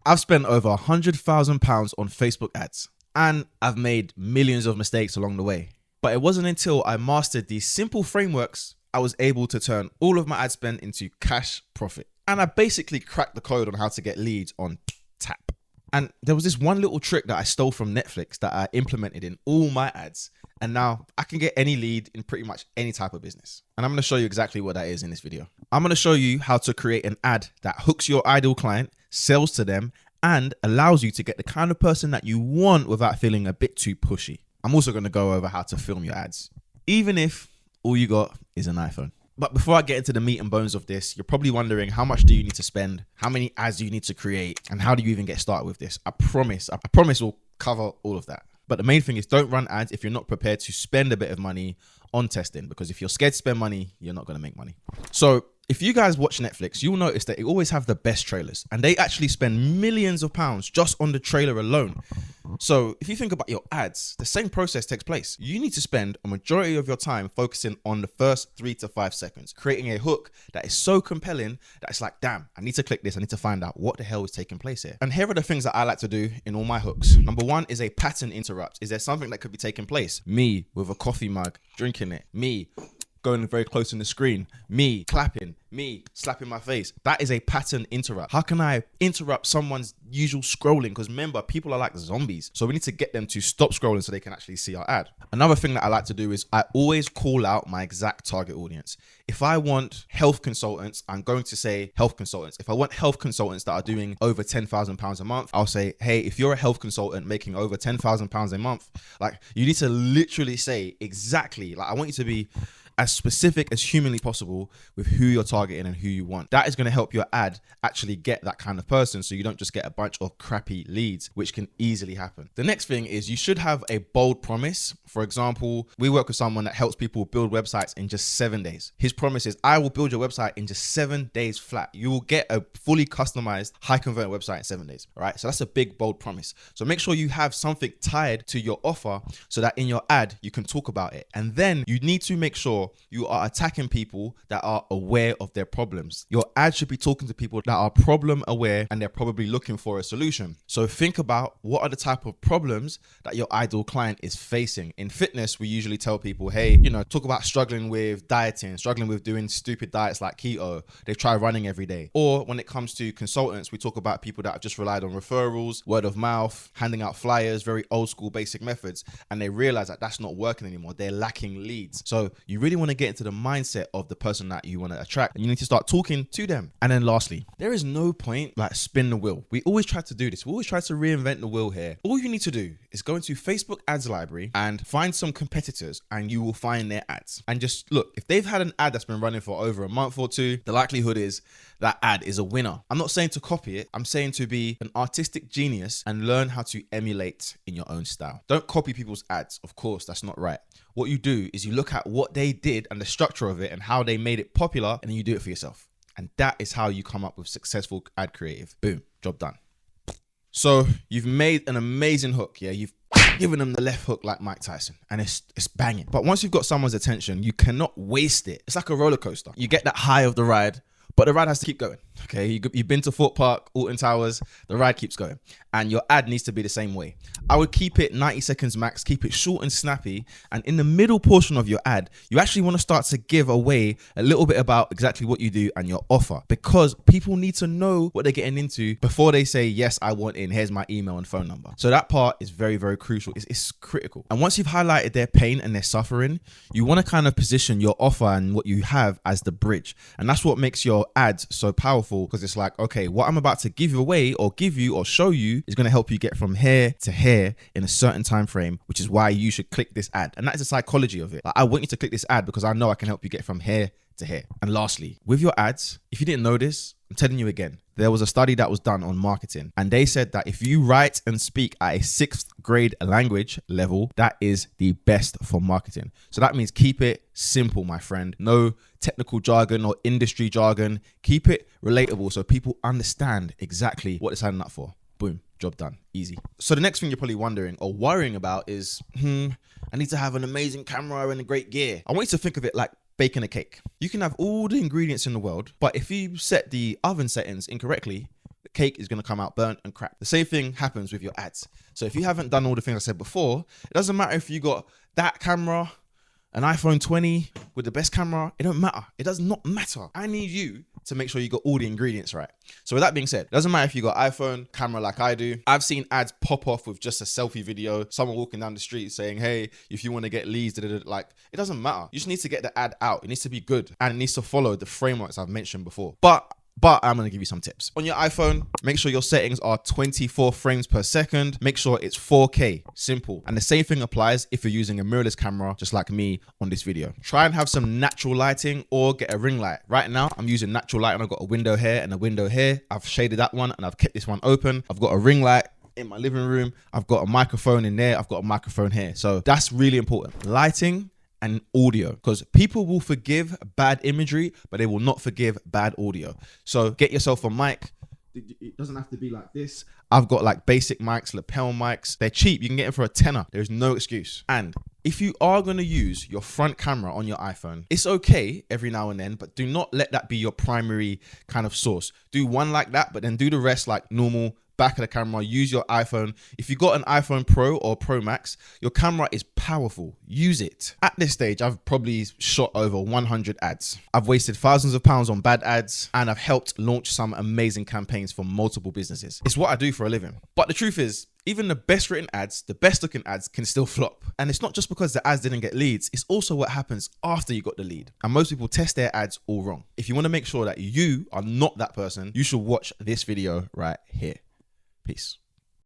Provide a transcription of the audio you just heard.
I've spent over £100,000 on Facebook ads, and I've made millions of mistakes along the way. But it wasn't until I mastered these simple frameworks I was able to turn all of my ad spend into cash profit. And I basically cracked the code on how to get leads on tap. And there was this one little trick that I stole from Netflix that I implemented in all my ads. And now I can get any lead in pretty much any type of business. And I'm going to show you exactly what that is in this video. I'm going to show you how to create an ad that hooks your ideal client, sells to them, and allows you to get the kind of person that you want without feeling a bit too pushy. I'm also going to go over how to film your ads, even if all you got is an iPhone. But before I get into the meat and bones of this, you're probably wondering, how much do you need to spend? How many ads do you need to create? And how do you even get started with this? I promise we'll cover all of that. But the main thing is, don't run ads if you're not prepared to spend a bit of money on testing, because if you're scared to spend money, you're not going to make money. So if you guys watch Netflix, you'll notice that they always have the best trailers, and they actually spend millions of pounds just on the trailer alone. So if you think about your ads, the same process takes place. You need to spend a majority of your time focusing on the first 3 to 5 seconds, creating a hook that is so compelling that it's like, damn, I need to click this. I need to find out what the hell is taking place here. And here are the things that I like to do in all my hooks. Number one is a pattern interrupt. Is there something that could be taking place? Me with a coffee mug, drinking it. Me going very close in the screen, me clapping, me slapping my face. That is a pattern interrupt. How can I interrupt someone's usual scrolling? Because remember, people are like zombies. So we need to get them to stop scrolling so they can actually see our ad. Another thing that I like to do is I always call out my exact target audience. If I want health consultants, I'm going to say health consultants. If I want health consultants that are doing over £10,000 a month, I'll say, hey, if you're a health consultant making over £10,000 a month, like, you need to literally say exactly, like, I want you to be as specific as humanly possible with who you're targeting and who you want. That is going to help your ad actually get that kind of person, so you don't just get a bunch of crappy leads, which can easily happen. The next thing is you should have a bold promise. For example, we work with someone that helps people build websites in just 7 days. His promise is, I will build your website in just 7 days flat. You will get a fully customized, high converting website in 7 days. All right. So that's a big, bold promise. So make sure you have something tied to your offer so that in your ad, you can talk about it. And then you need to make sure you are attacking people that are aware of their problems. Your ad should be talking to people that are problem aware and they're probably looking for a solution. So think about, what are the type of problems that your ideal client is facing. In fitness, we usually tell people, hey, talk about struggling with dieting, struggling with doing stupid diets like keto. They try running every day. Or when it comes to consultants, we talk about people that have just relied on referrals, word of mouth, handing out flyers, very old school basic methods. And they realize that that's not working anymore. They're lacking leads. So you really want to get into the mindset of the person that you want to attract, and you need to start talking to them. And then lastly, there is no point like spin the wheel. We always try to do this. We always try to reinvent the wheel here. All you need to do is go into Facebook ads library and find some competitors, and you will find their ads. And just look, if they've had an ad that's been running for over a month or two, the likelihood is that ad is a winner. I'm not saying to copy it. I'm saying to be an artistic genius and learn how to emulate in your own style. Don't copy people's ads. Of course, that's not right. What you do is you look at what they did and the structure of it and how they made it popular, and then you do it for yourself. And that is how you come up with successful ad creative. Boom, job done. So you've made an amazing hook. Yeah, you've given them the left hook like Mike Tyson, and it's banging. But once you've got someone's attention, you cannot waste it. It's like a roller coaster. You get that high of the ride, but the ride has to keep going. Okay, you've been to Fort Park, Alton Towers, the ride keeps going. And your ad needs to be the same way. I would keep it 90 seconds max, keep it short and snappy. And in the middle portion of your ad, you actually want to start to give away a little bit about exactly what you do and your offer, because people need to know what they're getting into before they say, yes, I want in, here's my email and phone number. So that part is very, very crucial. It's critical. And once you've highlighted their pain and their suffering, you want to kind of position your offer and what you have as the bridge. And that's what makes your ads so powerful, because it's like, okay, what I'm about to give away or give you or show you is going to help you get from here to here in a certain time frame, which is why you should click this ad. And that is the psychology of it. Like, I want you to click this ad because I know I can help you get from here to here. And lastly, with your ads, if you didn't know this, I'm telling you again, there was a study that was done on marketing, and they said that if you write and speak at a 6th grade language level, that is the best for marketing. So that means keep it simple, my friend. No technical jargon or industry jargon. Keep it relatable so people understand exactly what they're signing up for. Boom, job done, easy. So the next thing you're probably wondering or worrying about is, I need to have an amazing camera and a great gear. I want you to think of it like baking a cake. You can have all the ingredients in the world, but if you set the oven settings incorrectly, the cake is going to come out burnt and cracked. The same thing happens with your ads. So if you haven't done all the things I said before, it doesn't matter if you got that camera, an iPhone 20 with the best camera, it don't matter. It does not matter. I need you to make sure you got all the ingredients right. So with that being said, it doesn't matter if you got iPhone camera like I do. I've seen ads pop off with just a selfie video, someone walking down the street saying, hey, if you want to get leads, like, it doesn't matter. You just need to get the ad out. It needs to be good and it needs to follow the frameworks I've mentioned before. But I'm going to give you some tips. On your iPhone, make sure your settings are 24 frames per second. Make sure it's 4K. Simple. And the same thing applies if you're using a mirrorless camera, just like me on this video. Try and have some natural lighting or get a ring light. Right now, I'm using natural light and I've got a window here and a window here. I've shaded that one and I've kept this one open. I've got a ring light in my living room. I've got a microphone in there. I've got a microphone here. So that's really important. Lighting and audio, because people will forgive bad imagery, but they will not forgive bad audio. So get yourself a mic. It doesn't have to be like this. I've got like basic mics, lapel mics. They're cheap. You can get them for $10. There's no excuse. And if you are going to use your front camera on your iPhone, it's okay every now and then, but do not let that be your primary kind of source. Do one like that, but then do the rest like normal. Back of the camera, use your iPhone. If you got an iPhone Pro or Pro Max, your camera is powerful. Use it. At this stage, I've probably shot over 100 ads. I've wasted thousands of pounds on bad ads, and I've helped launch some amazing campaigns for multiple businesses. It's what I do for a living. But the truth is, even the best written ads, the best looking ads can still flop. And it's not just because the ads didn't get leads, it's also what happens after you got the lead. And most people test their ads all wrong. If you want to make sure that you are not that person, you should watch this video right here. Peace.